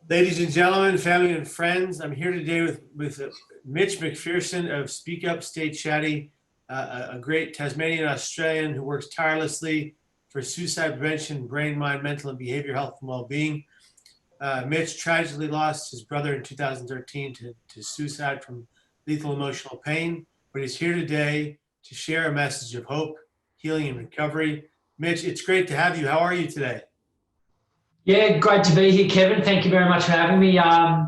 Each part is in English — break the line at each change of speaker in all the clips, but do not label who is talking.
Ladies and gentlemen, family and friends, I'm here today with Mitch McPherson of Speak Up, Stay Chatty, a great Tasmanian Australian who works tirelessly for suicide prevention, brain, mind, mental, and behavior health and well-being. Mitch tragically lost his brother in 2013 to suicide from lethal emotional pain, but he's here today to share a message of hope, healing, and recovery. Mitch, it's great to have you. How are you today?
Yeah, great to be here, Kevin. Thank you very much for having me.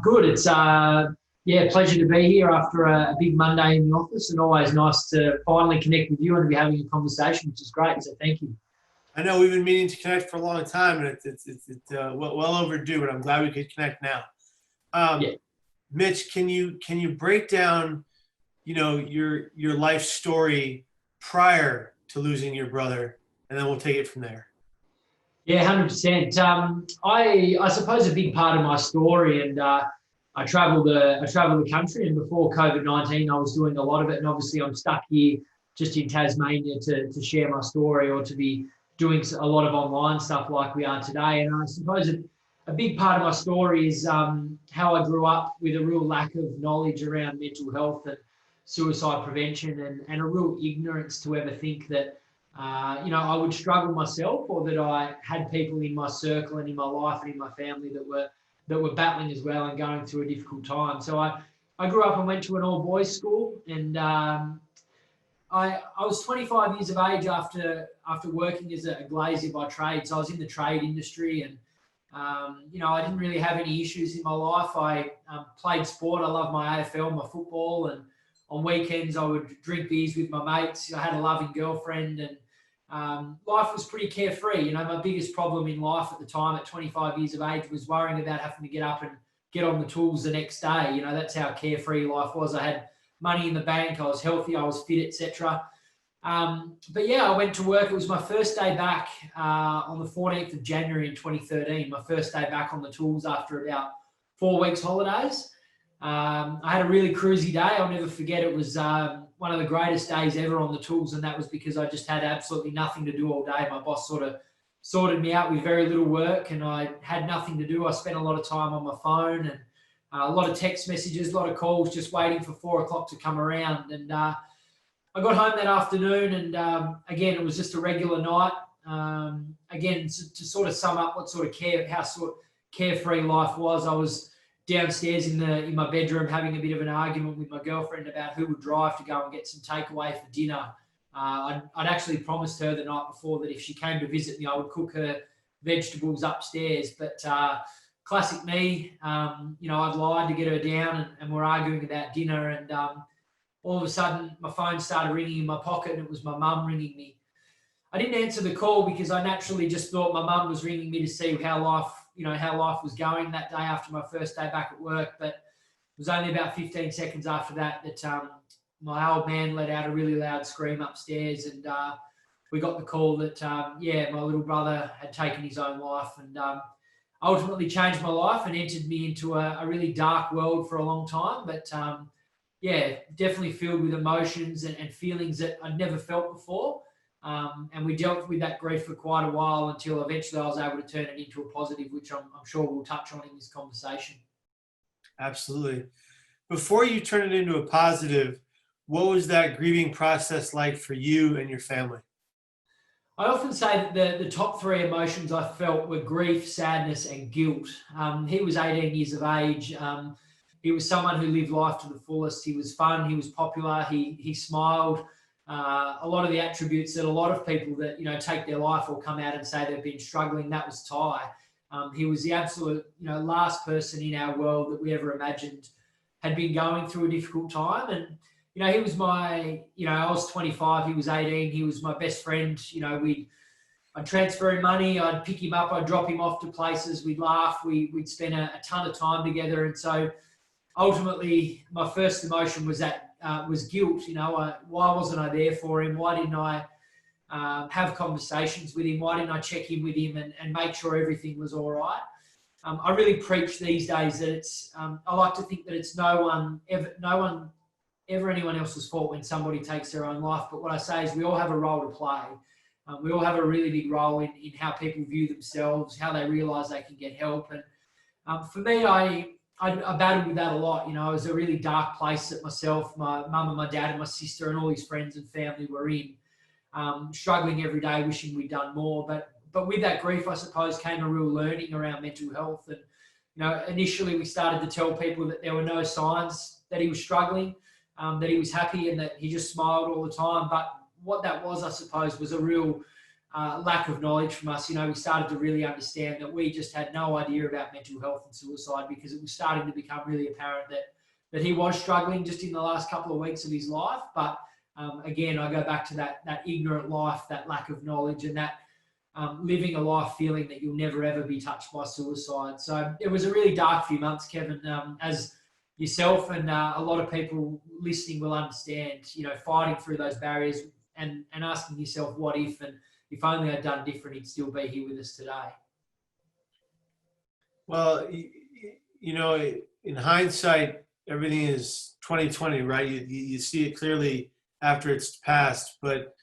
Good. It's pleasure to be here after a big Monday in the office, and always nice to finally connect with you and to be having a conversation, which is great. So thank you.
I know we've been meaning to connect for a long time, and it's well overdue. But I'm glad we could connect now.
Yeah.
Mitch, can you break down, your life story prior to losing your brother, and then we'll take it from there.
Yeah, 100%. I suppose a big part of my story, and I travel the country, and before COVID-19, I was doing a lot of it, and obviously I'm stuck here just in Tasmania to share my story or to be doing a lot of online stuff like we are today. And I suppose a big part of my story is how I grew up with a real lack of knowledge around mental health and suicide prevention, and a real ignorance to ever think that I would struggle myself, or that I had people in my circle and in my life and in my family that were battling as well and going through a difficult time. So I grew up and went to an all boys school, and I was 25 years of age after working as a glazier by trade. So I was in the trade industry, and I didn't really have any issues in my life. I played sport. I loved my AFL, my football, and on weekends I would drink beers with my mates. I had a loving girlfriend, and life was pretty carefree. My biggest problem in life at the time, at 25 years of age, was worrying about having to get up and get on the tools the next day. That's how carefree life was. I had money in the bank, I was healthy, I was fit, etc. But yeah, I went to work. It was my first day back on the 14th of January in 2013, my first day back on the tools after about 4 weeks holidays. I had a really cruisy day. I'll never forget. It was one of the greatest days ever on the tools, and that was because I just had absolutely nothing to do all day. My boss sort of sorted me out with very little work, and I had nothing to do. I spent a lot of time on my phone, and a lot of text messages, a lot of calls, just waiting for 4 o'clock to come around. And I got home that afternoon, and again, it was just a regular night. Again, to sort of sum up what how carefree life was, I was downstairs in my bedroom having a bit of an argument with my girlfriend about who would drive to go and get some takeaway for dinner. I'd actually promised her the night before that if she came to visit me, I would cook her vegetables upstairs. But classic me, I'd lied to get her down, and we're arguing about dinner. And all of a sudden, my phone started ringing in my pocket, and it was my mum ringing me. I didn't answer the call because I naturally just thought my mum was ringing me to see how life was going that day after my first day back at work. But it was only about 15 seconds after that my old man let out a really loud scream upstairs, and we got the call that my little brother had taken his own life, and ultimately changed my life and entered me into a really dark world for a long time. But definitely filled with emotions and feelings that I'd never felt before. And we dealt with that grief for quite a while until eventually I was able to turn it into a positive, which I'm sure we'll touch on in this conversation.
Absolutely. Before you turn it into a positive, what was that grieving process like for you and your family?
I often say that the top three emotions I felt were grief, sadness, and guilt. He was 18 years of age. He was someone who lived life to the fullest. He was fun. He was popular. He smiled. A lot of the attributes that a lot of people that take their life or come out and say they've been struggling, that was Ty. He was the absolute last person in our world that we ever imagined had been going through a difficult time. And he was I was 25, he was 18. He was my best friend. I'd transfer him money, I'd pick him up, I'd drop him off to places, we'd laugh, we'd spend a ton of time together. And so ultimately my first emotion was guilt. Why wasn't I there for him? Why didn't I have conversations with him? Why didn't I check in with him and make sure everything was all right? I really preach these days that it's, I like to think that it's no one ever anyone else's fault when somebody takes their own life. But what I say is we all have a role to play. We all have a really big role in how people view themselves, how they realise they can get help. And For me, I battled with that a lot. You know, it was a really dark place that myself, my mum and my dad and my sister and all his friends and family were in, struggling every day, wishing we'd done more. But with that grief, I suppose, came a real learning around mental health. And, you know, initially we started to tell people that there were no signs that he was struggling, that he was happy and that he just smiled all the time. But what that was, I suppose, was a real lack of knowledge from us. You know, we started to really understand that we just had no idea about mental health and suicide, because it was starting to become really apparent that he was struggling just in the last couple of weeks of his life. But again, I go back to that ignorant life, that lack of knowledge, and that living a life feeling that you'll never ever be touched by suicide. So it was a really dark few months, Kevin, as yourself and a lot of people listening will understand, you know, fighting through those barriers and asking yourself, what if, and if only I'd done different, he'd still be here with us today.
Well, you know, in hindsight, everything is 2020, right? You see it clearly after it's passed, but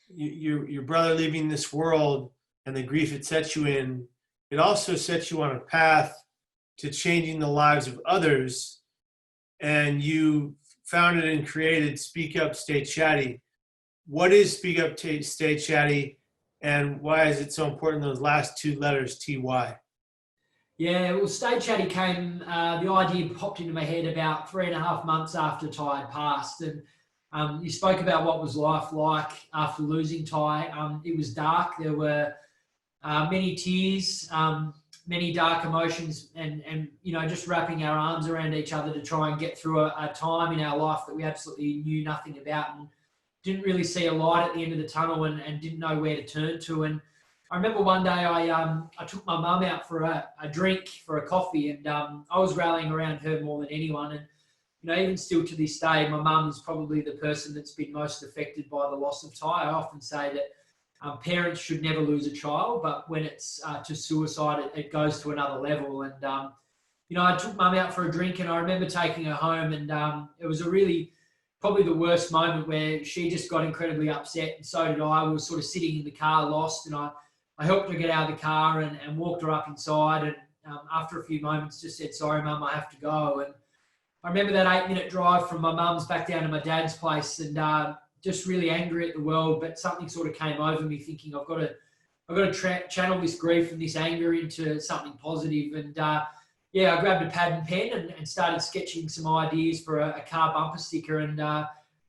your brother leaving this world and the grief it sets you in, it also sets you on a path to changing the lives of others. And you founded and created Speak Up, Stay Chatty. What is Speak Up, Stay Chatty, and why is it so important, those last two letters, TY?
Yeah, well, Stay Chatty came, the idea popped into my head about 3.5 months after Ty had passed. And you spoke about what was life like after losing Ty. It was dark. There were many tears, many dark emotions, and you know, just wrapping our arms around each other to try and get through a time in our life that we absolutely knew nothing about, and didn't really see a light at the end of the tunnel, and didn't know where to turn to. And I remember one day I took my mum out for a drink, for a coffee, and I was rallying around her more than anyone. And you know, even still to this day, my mum is probably the person that's been most affected by the loss of Ty. I often say that parents should never lose a child, but when it's to suicide, it goes to another level. And you know, I took mum out for a drink, and I remember taking her home, and it was a really, probably the worst moment, where she just got incredibly upset, and so did I. We were sort of sitting in the car lost, and I helped her get out of the car and walked her up inside, and after a few moments just said, "Sorry, Mum, I have to go." And I remember that 8-minute drive from my mum's back down to my dad's place, and just really angry at the world, but something sort of came over me, thinking I've got to channel this grief and this anger into something positive. And yeah, I grabbed a pad and pen and started sketching some ideas for a car bumper sticker, and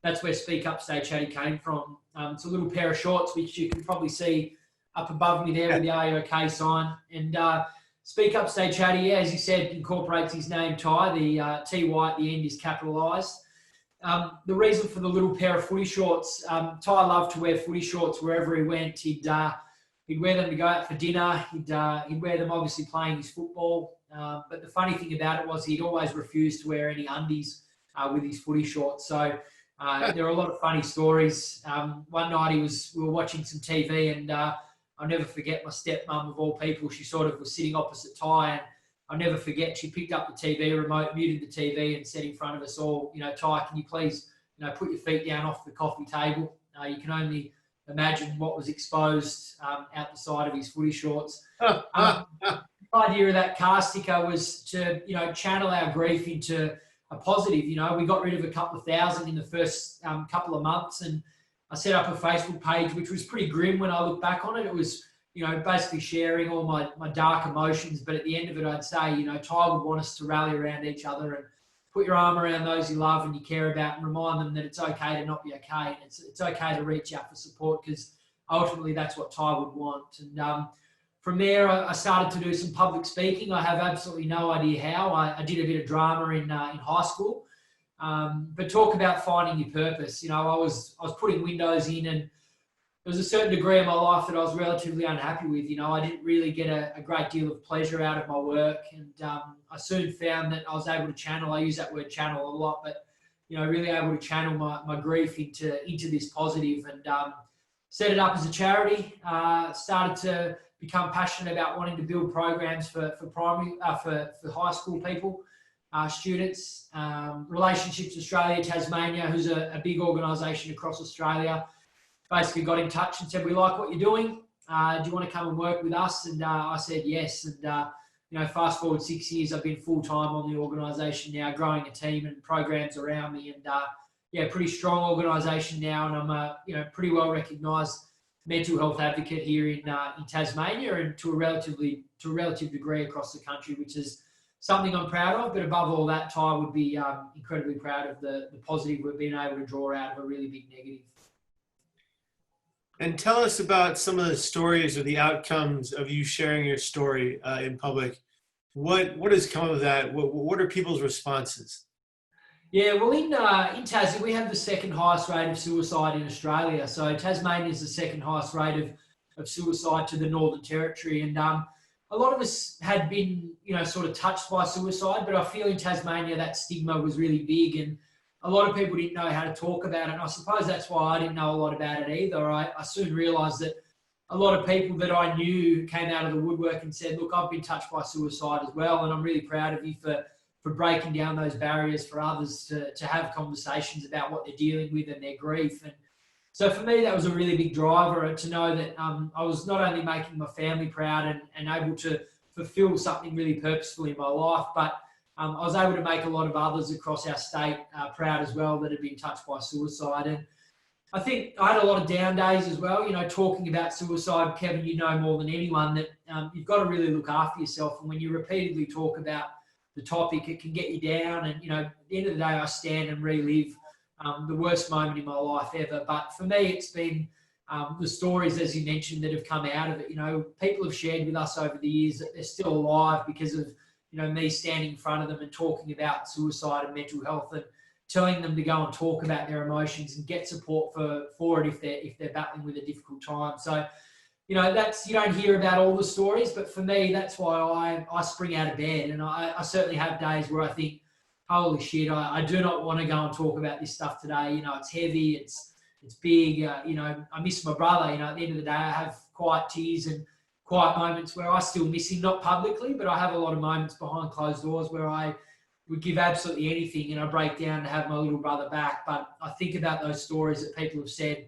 that's where Speak Up, Stay Chatty came from. It's a little pair of shorts, which you can probably see up above me there with the Are You OK sign. And Speak Up, Stay Chatty, as you said, incorporates his name, Ty. The TY at the end is capitalised. The reason for the little pair of footy shorts, Ty loved to wear footy shorts wherever he went. He'd wear them to go out for dinner. He'd wear them obviously playing his football. But the funny thing about it was he'd always refused to wear any undies with his footy shorts. So there are a lot of funny stories. One night we were watching some TV, and I'll never forget my stepmom, of all people. She sort of was sitting opposite Ty, and I'll never forget, she picked up the TV remote, muted the TV, and said in front of us all, you know, "Ty, can you please, you know, put your feet down off the coffee table?" You can only imagine what was exposed out the side of his footy shorts. The idea of that car sticker was to, you know, channel our grief into a positive. You know, we got rid of a couple of thousand in the first couple of months, and I set up a Facebook page, which was pretty grim when I look back on it. It was, you know, basically sharing all my dark emotions. But at the end of it, I'd say, you know, Ty would want us to rally around each other and put your arm around those you love and you care about, and remind them that it's okay to not be okay. And it's okay to reach out for support, because ultimately that's what Ty would want. And from there, I started to do some public speaking. I have absolutely no idea how. I did a bit of drama in high school. But talk about finding your purpose. You know, I was putting windows in, and there was a certain degree of my life that I was relatively unhappy with. You know, I didn't really get a great deal of pleasure out of my work, and I soon found that I was able to channel. I use that word channel a lot, but you know, really able to channel my grief into this positive, and set it up as a charity. Started to become passionate about wanting to build programs for primary for high school people. Students, Relationships Australia, Tasmania, who's a big organisation across Australia, basically got in touch and said, "We like what you're doing. Do you want to come and work with us?" And I said yes. And fast forward 6 years, I've been full-time on the organisation now, growing a team and programs around me, and pretty strong organisation now, and I'm a pretty well recognised mental health advocate here in Tasmania, and to a relative degree across the country, which is something I'm proud of. But above all that, Ty would be incredibly proud of the positive we've been able to draw out of a really big negative.
And tell us about some of the stories or the outcomes of you sharing your story in public. What has come of that? What are people's responses?
Yeah, well, in Tassie, we have the second highest rate of suicide in Australia. So Tasmania is the second highest rate of suicide to the Northern Territory. And a lot of us had been, sort of touched by suicide, but I feel in Tasmania that stigma was really big, and a lot of people didn't know how to talk about it. And I suppose that's why I didn't know a lot about it either. I soon realised that a lot of people that I knew came out of the woodwork and said, look, I've been touched by suicide as well, and I'm really proud of you for breaking down those barriers for others to have conversations about what they're dealing with and their grief. And so for me, that was a really big driver, to know that I was not only making my family proud and able to fulfill something really purposeful in my life, but I was able to make a lot of others across our state proud as well that had been touched by suicide. And I think I had a lot of down days as well, talking about suicide. Kevin, you know more than anyone that you've got to really look after yourself. And when you repeatedly talk about the topic, it can get you down. And, at the end of the day, I stand and relive the worst moment in my life ever. But for me, it's been the stories, as you mentioned, that have come out of it. People have shared with us over the years that they're still alive because of, me standing in front of them and talking about suicide and mental health, and telling them to go and talk about their emotions and get support for it if they're battling with a difficult time. So, that's, you don't hear about all the stories, but for me, that's why I spring out of bed. And I certainly have days where I think, holy shit, I do not want to go and talk about this stuff today. It's heavy, it's big. I miss my brother. At the end of the day, I have quiet tears and quiet moments where I still miss him, not publicly, but I have a lot of moments behind closed doors where I would give absolutely anything, and I break down to have my little brother back. But I think about those stories that people have said,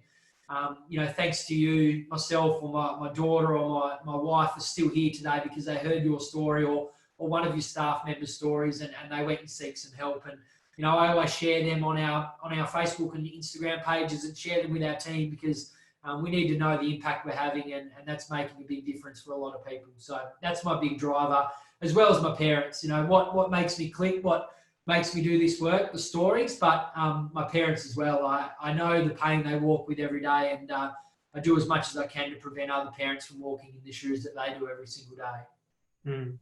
thanks to you, myself, or my daughter, or my wife is still here today because they heard your story, or one of your staff members' stories, and they went and seek some help. And, I always share them on our Facebook and Instagram pages, and share them with our team, because we need to know the impact we're having, and that's making a big difference for a lot of people. So that's my big driver, as well as my parents. What makes me click, what makes me do this work, the stories, but my parents as well. I know the pain they walk with every day, and I do as much as I can to prevent other parents from walking in the shoes that they do every single day.
Mm.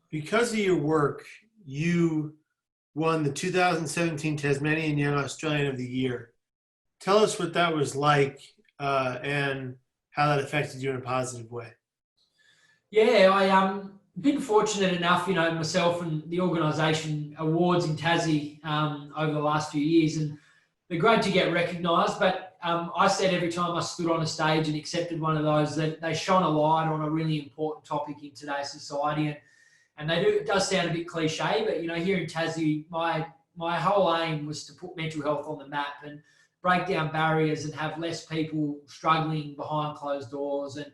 Because of your work, you won the 2017 Tasmanian Young Australian of the Year. Tell us what that was like, and how that affected you in a positive way.
Yeah, I been fortunate enough, myself and the organisation awards in Tassie over the last few years, and they're great to get recognised. But I said every time I stood on a stage and accepted one of those, that they shone a light on a really important topic in today's society. And it does sound a bit cliche, but here in Tassie, my whole aim was to put mental health on the map and break down barriers and have less people struggling behind closed doors. And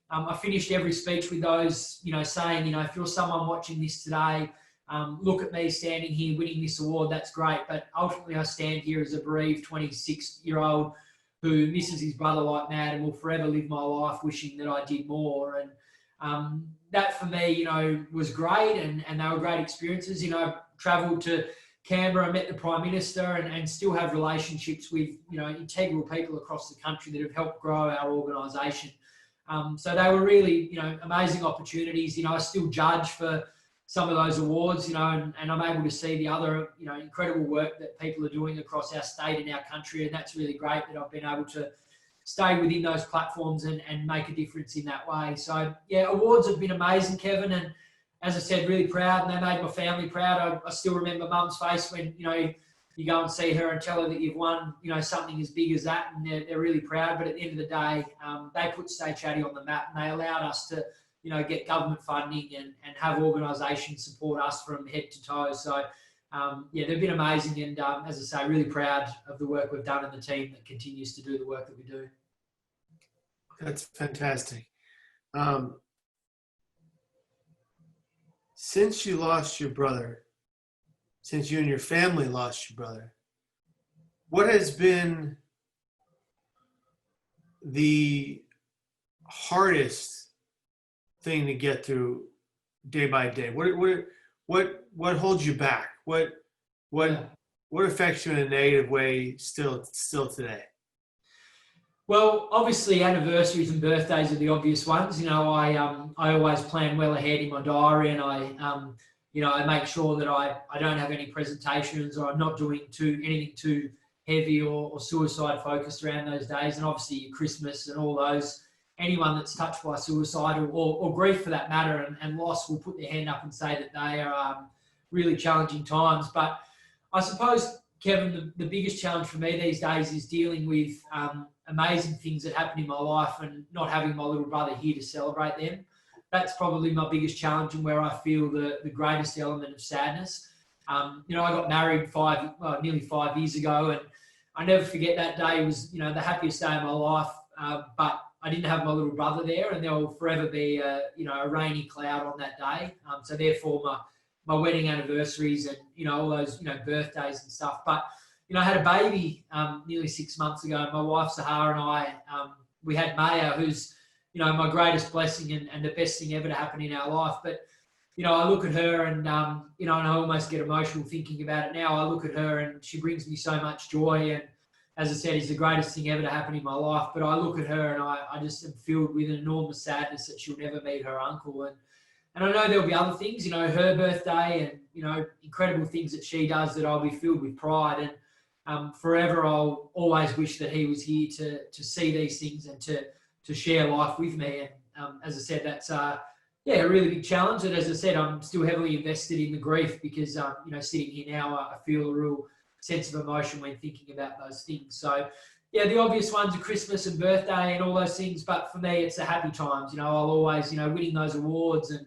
I finished every speech with those, saying, if you're someone watching this today, look at me standing here winning this award, that's great. But ultimately, I stand here as a bereaved 26-year-old who misses his brother like mad, and will forever live my life wishing that I did more. And that for me, was great, and they were great experiences. Travelled to Canberra, met the Prime Minister, and still have relationships with, integral people across the country that have helped grow our organisation. So they were really, amazing opportunities. I still judge for some of those awards, and I'm able to see the other, incredible work that people are doing across our state and our country. And that's really great that I've been able to stay within those platforms and make a difference in that way. So, yeah, awards have been amazing, Kevin. And as I said, really proud, and they made my family proud. I still remember Mum's face when, you go and see her and tell her that you've won, something as big as that, and they're really proud. But at the end of the day, they put Stay Chatty on the map, and they allowed us to, get government funding and have organisations support us from head to toe. So, they've been amazing, and as I say, really proud of the work we've done and the team that continues to do the work that we do.
That's fantastic. Since you lost your brother, since you and your family lost your brother, what has been the hardest thing to get through day by day? What holds you back? What
Yeah.
what affects you in a negative way still today?
Well, obviously anniversaries and birthdays are the obvious ones. I always plan well ahead in my diary, and I make sure that I don't have any presentations, or I'm not doing anything too heavy or suicide focused around those days. And obviously your Christmas and all those, anyone that's touched by suicide or grief for that matter, and loss, will put their hand up and say that they are really challenging times. But I suppose, Kevin, the biggest challenge for me these days is dealing with amazing things that happen in my life and not having my little brother here to celebrate them. That's probably my biggest challenge, and where I feel the greatest element of sadness. I got married nearly 5 years ago, and I never forget that day. It was, the happiest day of my life, but I didn't have my little brother there, and there will forever be a rainy cloud on that day. So therefore my wedding anniversaries and, all those, birthdays and stuff. But, I had a baby nearly 6 months ago. My wife, Sahara, and I, we had Maya, who's, my greatest blessing and the best thing ever to happen in our life. But, I look at her and, and I almost get emotional thinking about it now. I look at her and she brings me so much joy. And as I said, is the greatest thing ever to happen in my life. But I look at her and I just am filled with an enormous sadness that she'll never meet her uncle. And I know there'll be other things, her birthday and, incredible things that she does, that I'll be filled with pride. And forever I'll always wish that he was here to see these things and to share life with me. And as I said, that's a really big challenge. And as I said, I'm still heavily invested in the grief because, sitting here now, I feel a real sense of emotion when thinking about those things. So, the obvious ones are Christmas and birthday and all those things. But for me, it's the happy times. I'll always, winning those awards and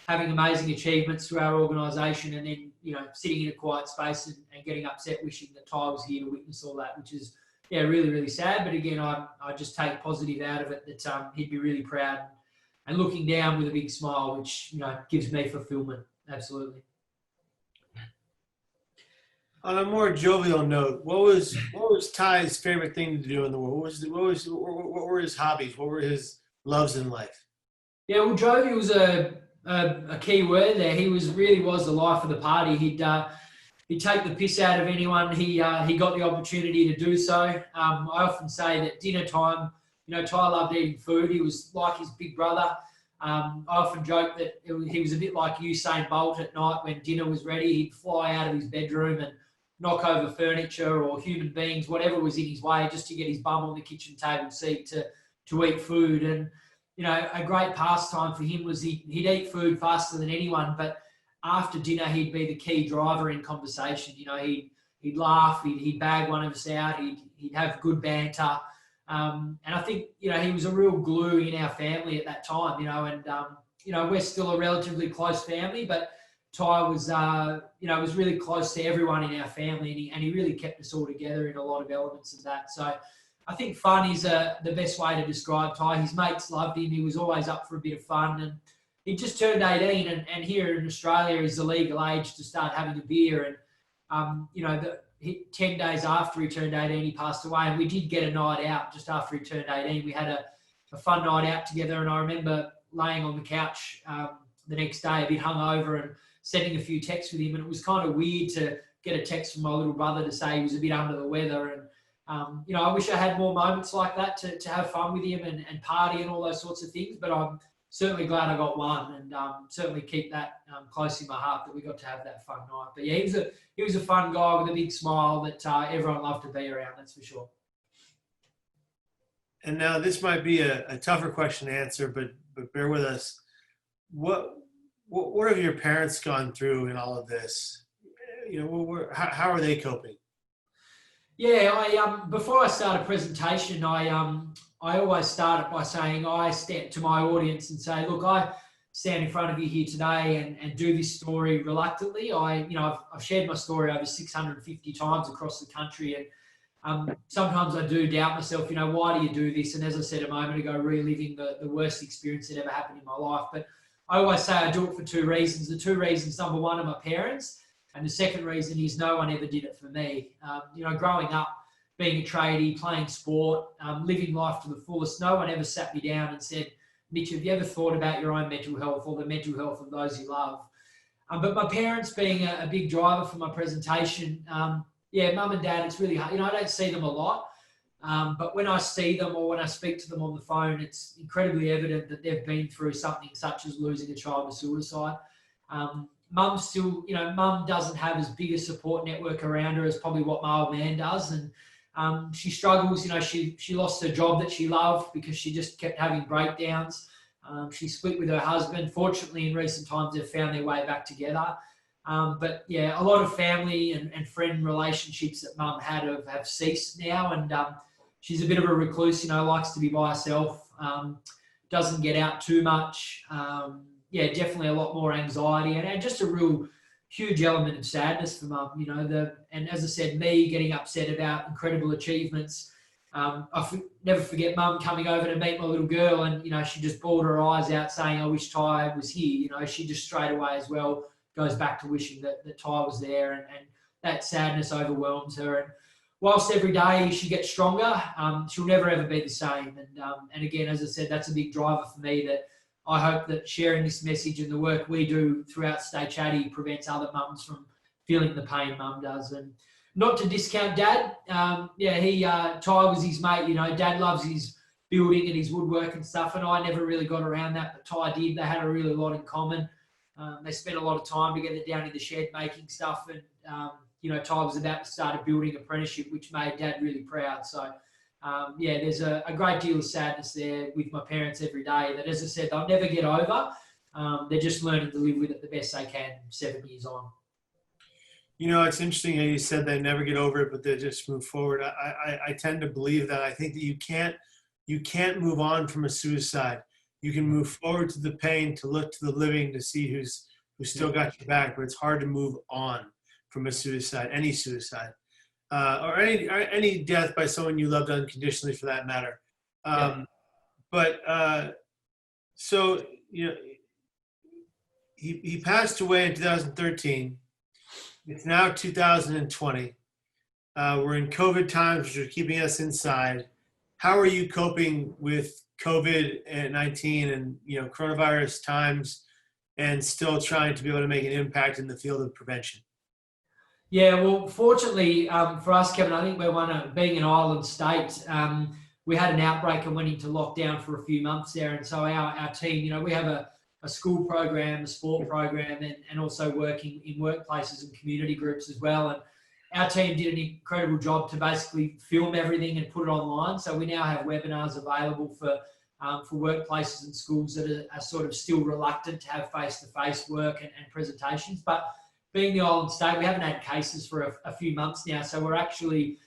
having amazing achievements through our organisation, and then, sitting in a quiet space and getting upset wishing that Ty was here to witness all that, which is, really, really sad. But again, I just take positive out of it that he'd be really proud and looking down with a big smile, which, gives me fulfilment. Absolutely.
On a more jovial note, what was Ty's favorite thing to do in the world? What were his hobbies? What were his loves in life?
Yeah, well, jovial was a key word there. He really was the life of the party. He'd take the piss out of anyone he got the opportunity to do so. I often say that dinner time, Ty loved eating food. He was like his big brother. I often joke that he was a bit like Usain Bolt at night when dinner was ready. He'd fly out of his bedroom and knock over furniture or human beings, whatever was in his way, just to get his bum on the kitchen table seat to eat food. And, a great pastime for him was he'd eat food faster than anyone, but after dinner, he'd be the key driver in conversation. He'd laugh, he'd bag one of us out, he'd have good banter. And I think, he was a real glue in our family at that time, and, we're still a relatively close family, but Ty was, was really close to everyone in our family, and he really kept us all together in a lot of elements of that. So I think fun is the best way to describe Ty. His mates loved him. He was always up for a bit of fun, and he just turned 18, and here in Australia is the legal age to start having a beer. And, 10 days after he turned 18, he passed away, and we did get a night out just after he turned 18. We had a fun night out together, and I remember laying on the couch the next day a bit hungover and sending a few texts with him, and it was kind of weird to get a text from my little brother to say he was a bit under the weather. And I wish I had more moments like that to have fun with him and party and all those sorts of things, but I'm certainly glad I got one, and certainly keep that close in my heart that we got to have that fun night. But yeah, he was a fun guy with a big smile that everyone loved to be around, that's for sure.
And now this might be a tougher question to answer, but bear with us. What have your parents gone through in all of this? How are they coping?
Yeah, before I start a presentation, I always start it by saying I step to my audience and say, look, I stand in front of you here today and do this story reluctantly. I've shared my story over 650 times across the country, and sometimes I do doubt myself, why do you do this? And as I said a moment ago, reliving the worst experience that ever happened in my life. But I always say I do it for two reasons. The two reasons, number one, are my parents. And the second reason is no one ever did it for me. Growing up, being a tradie, playing sport, living life to the fullest, no one ever sat me down and said, Mitch, have you ever thought about your own mental health or the mental health of those you love? But my parents being a big driver for my presentation, mum and dad, it's really hard. I don't see them a lot. But when I see them or when I speak to them on the phone, it's incredibly evident that they've been through something such as losing a child to suicide. Mum doesn't have as big a support network around her as probably what my old man does. And she struggles, she lost her job that she loved because she just kept having breakdowns. She split with her husband. Fortunately, in recent times, they've found their way back together. But a lot of family and friend relationships that mum had have ceased now. And she's a bit of a recluse, likes to be by herself, doesn't get out too much. Definitely a lot more anxiety and just a real huge element of sadness for mum, and as I said, me getting upset about incredible achievements. Never forget mum coming over to meet my little girl and, she just bawled her eyes out saying, I wish Ty was here. She just straight away as well goes back to wishing that Ty was there and that sadness overwhelms her. And whilst every day she gets stronger, she'll never ever be the same. And again, as I said, that's a big driver for me that I hope that sharing this message and the work we do throughout Stay Chatty prevents other mums from feeling the pain mum does. And not to discount Dad. Ty was his mate. Dad loves his building and his woodwork and stuff, and I never really got around that, but Ty did. They had a really lot in common. They spent a lot of time together down in the shed making stuff, and Ty was about to start a building apprenticeship, which made Dad really proud. So, there's a great deal of sadness there with my parents every day that, as I said, they'll never get over. They're just learning to live with it the best they can 7 years on.
It's interesting how you said they never get over it, but they just move forward. I tend to believe that. I think that you can't move on from a suicide. You can move forward to the pain, to look to the living, to see who's still got your back, but it's hard to move on from a suicide, any suicide. Or any death by someone you loved unconditionally, for that matter. So he passed away in 2013. It's now 2020. We're in COVID times, which are keeping us inside. How are you coping with COVID-19 and coronavirus times, and still trying to be able to make an impact in the field of prevention?
Yeah, well, fortunately for us, Kevin, I think we're being an island state. We had an outbreak and went into lockdown for a few months there. And so our team, we have a school program, a sport program, and also working in workplaces and community groups as well. And our team did an incredible job to basically film everything and put it online. So we now have webinars available for workplaces and schools that are sort of still reluctant to have face-to-face work and presentations. But being the island state, we haven't had cases for a few months now. So we're actually,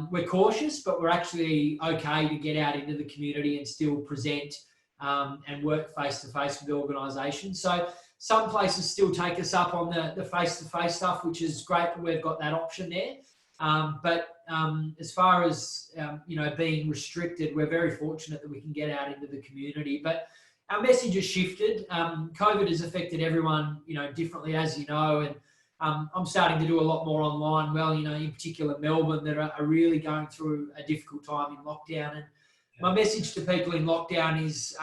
we're cautious, but we're actually okay to get out into the community and still present and work face-to-face with organisations. So some places still take us up on the face-to-face stuff, which is great that we've got that option there. But as far as, being restricted, we're very fortunate that we can get out into the community. But our message has shifted. COVID has affected everyone, differently, as you know, and I'm starting to do a lot more online. Well, in particular Melbourne, that are really going through a difficult time in lockdown. And my message to people in lockdown is,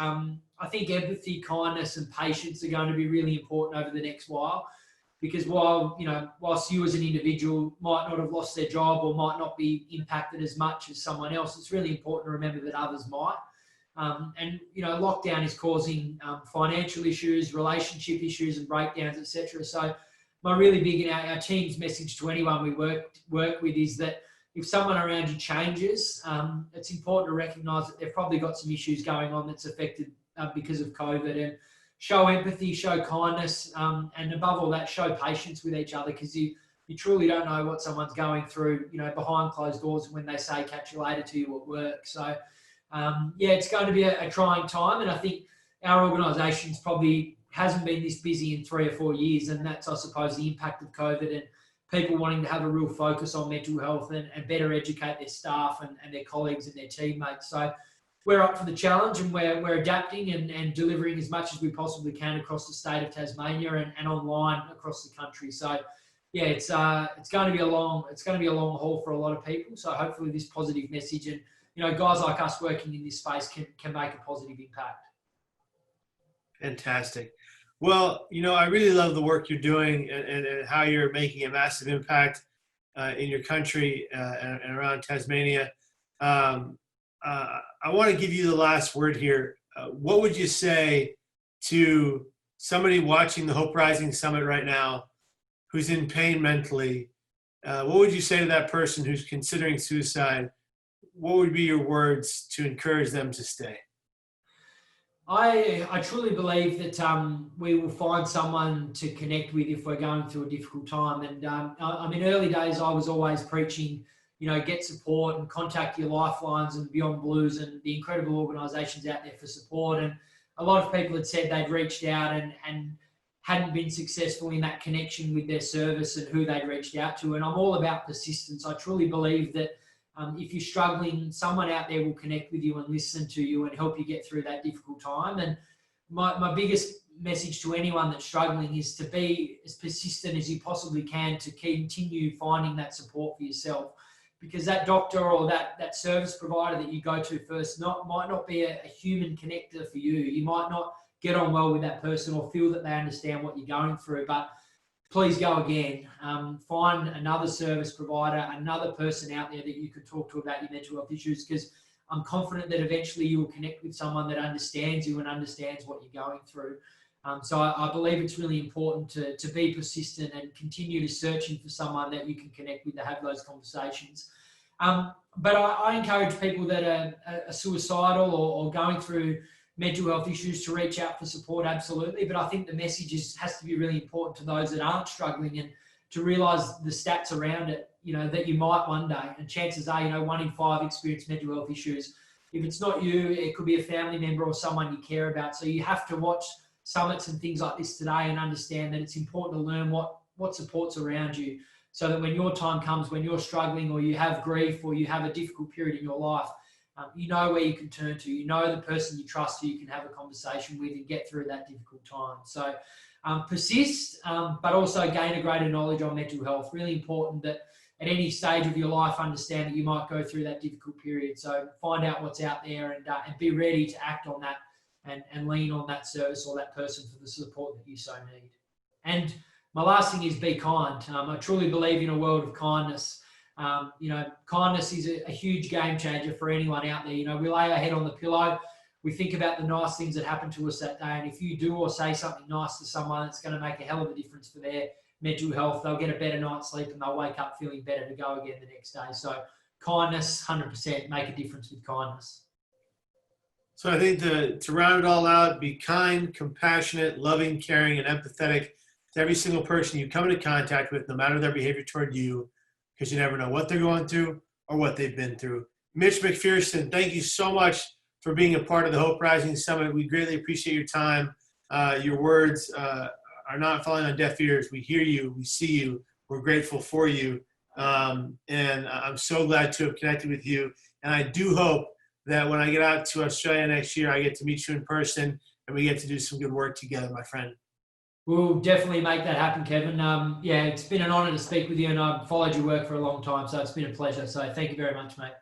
I think empathy, kindness, and patience are going to be really important over the next while. Because whilst you as an individual might not have lost their job or might not be impacted as much as someone else, it's really important to remember that others might. Lockdown is causing financial issues, relationship issues, and breakdowns, etc. So my really big, our team's message to anyone we work with is that if someone around you changes, it's important to recognise that they've probably got some issues going on that's affected because of COVID, and show empathy, show kindness, and above all that, show patience with each other, because you truly don't know what someone's going through, behind closed doors when they say catch you later to you at work. So, it's going to be a trying time, and I think our organisation's probably hasn't been this busy in 3 or 4 years, and that's, I suppose, the impact of COVID and people wanting to have a real focus on mental health and better educate their staff and their colleagues and their teammates. So we're up for the challenge, and we're adapting and delivering as much as we possibly can across the state of Tasmania and online across the country. So yeah, it's going to be a long haul for a lot of people. So hopefully this positive message and, you know, guys like us working in this space can make a positive impact.
Fantastic. Well, you know, I really love the work you're doing and how you're making a massive impact in your country and around Tasmania. I want to give you the last word here. What would you say to somebody watching the Hope Rising Summit right now who's in pain mentally? What would you say to that person who's considering suicide? What would be your words to encourage them to stay?
I truly believe that we will find someone to connect with if we're going through a difficult time. And I mean, early days, I was always preaching, you know, get support and contact your Lifelines and Beyond Blues and the incredible organisations out there for support. And a lot of people had said they'd reached out and hadn't been successful in that connection with their service and who they'd reached out to. And I'm all about persistence. I truly believe that if you're struggling, someone out there will connect with you and listen to you and help you get through that difficult time. And my biggest message to anyone that's struggling is to be as persistent as you possibly can to continue finding that support for yourself, because that doctor or that service provider that you go to first might not be a human connector for you. You might not get on well with that person or feel that they understand what you're going through, but please go again. Find another service provider, another person out there that you could talk to about your mental health issues, because I'm confident that eventually you will connect with someone that understands you and understands what you're going through. So I believe it's really important to be persistent and continue to searching for someone that you can connect with to have those conversations. But I encourage people that are suicidal or going through mental health issues to reach out for support, absolutely. But I think the message has to be really important to those that aren't struggling, and to realise the stats around it, you know, that you might one day, and chances are, you know, 1 in 5 experience mental health issues. If it's not you, it could be a family member or someone you care about. So you have to watch summits and things like this today and understand that it's important to learn what support's around you, so that when your time comes, when you're struggling or you have grief or you have a difficult period in your life, you know where you can turn to, you know the person you trust who you can have a conversation with and get through that difficult time. So persist, but also gain a greater knowledge on mental health. Really important that at any stage of your life, understand that you might go through that difficult period. So find out what's out there and be ready to act on that and lean on that service or that person for the support that you so need. And my last thing is be kind. I truly believe in a world of kindness. You know, kindness is a huge game changer for anyone out there. You know, we lay our head on the pillow, we think about the nice things that happened to us that day. And if you do or say something nice to someone, it's going to make a hell of a difference for their mental health. They'll get a better night's sleep and they'll wake up feeling better to go again the next day. So kindness, 100%, make a difference with kindness.
So I think to round it all out, be kind, compassionate, loving, caring, and empathetic to every single person you come into contact with, no matter their behavior toward you, because you never know what they're going through or what they've been through. Mitch McPherson, thank you so much for being a part of the Hope Rising Summit. We greatly appreciate your time. Your words are not falling on deaf ears. We hear you. We see you. We're grateful for you. And I'm so glad to have connected with you. And I do hope that when I get out to Australia next year, I get to meet you in person and we get to do some good work together, my friend.
We'll definitely make that happen, Kevin. Yeah, it's been an honour to speak with you, and I've followed your work for a long time, so it's been a pleasure. So thank you very much, mate.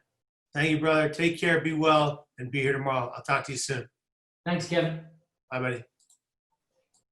Thank you, brother. Take care, be well, and be here tomorrow. I'll talk to you soon.
Thanks, Kevin.
Bye, buddy.